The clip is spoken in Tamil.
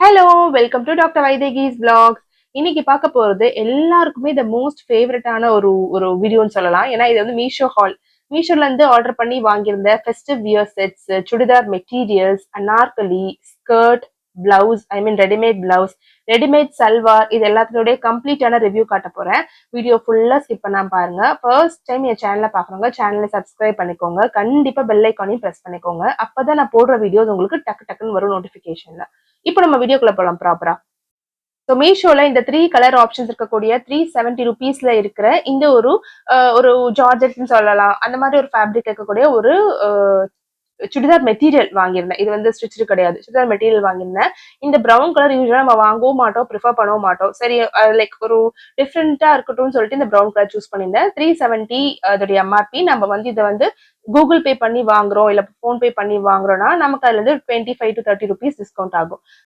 Hello welcome to doctor Vaidehi's vlogs. இன்னைக்கு பார்க்க போறது எல்லாருக்குமே த மோஸ்ட் ஃபேவரட்டான ஒரு ஒரு வீடியோன்னு சொல்லலாம். ஏன்னா இது வந்து மீஷோ ஹால். மீஷோல இருந்து ஆர்டர் பண்ணி வாங்கியிருந்த festive wear sets, churidar materials, Anarkali, skirt, blouse, readymade blouse, readymade salwar, இது எல்லாத்தினுடைய கம்ப்ளீட்டான ரிவ்யூ காட்ட போறேன். வீடியோ ஃபுல்லா ஸ்கிப் பண்ணாம பாருங்க. ஃபர்ஸ்ட் டைம் என் சேனலை பாக்குறவங்க சேனலை சப்ஸ்கிரைப் பண்ணிக்கோங்க. கண்டிப்பா பெல் ஐக்கானையும் பிரஸ் பண்ணிக்கோங்க. அப்பதான் நான் போடுற வீடியோஸ் உங்களுக்கு டக்கு டக்குன்னு வரும் நோட்டிபிகேஷன்ல. இப்போ நம்ம வீடியோக்குள்ள போலாம் ப்ராப்பரா. ஸோ மீஷோல இந்த 3 கலர் ஆப்ஷன்ஸ் இருக்கக்கூடிய 370 ருபீஸ்ல இருக்கிற இந்த ஒரு ஜார்ஜெட்னு சொல்லலாம், அந்த மாதிரி ஒரு ஃபேப்ரிக் இருக்கக்கூடிய ஒரு சுடிதார் மெட்டீரியல் வாங்கியிருந்தேன். இது வந்து ஸ்டிச்சு கிடையாது, சுடிதார் மெட்டீரியல் வாங்கியிருந்தேன். இந்த ப்ரௌன் கலர் யூஸ்வலா நம்ம வாங்கவும் மாட்டோம், ப்ரிஃபர் பண்ணவும் மாட்டோம். சரி, லைக் ஒரு டிஃப்ரெண்டா இருக்கட்டும்னு சொல்லிட்டு இந்த ப்ரௌன் கலர் சூஸ் பண்ணியிருந்தேன். 370 அதோடைய எம்ஆர்பி. நம்ம வந்து இதை வந்து கூகுள் பே பண்ணி வாங்குறோம் இல்ல போன் பே பண்ணி வாங்குறோம்னா நமக்கு அதுல இருந்து 25 to 30 ருபீஸ் டிஸ்கவுண்ட் ஆகும்.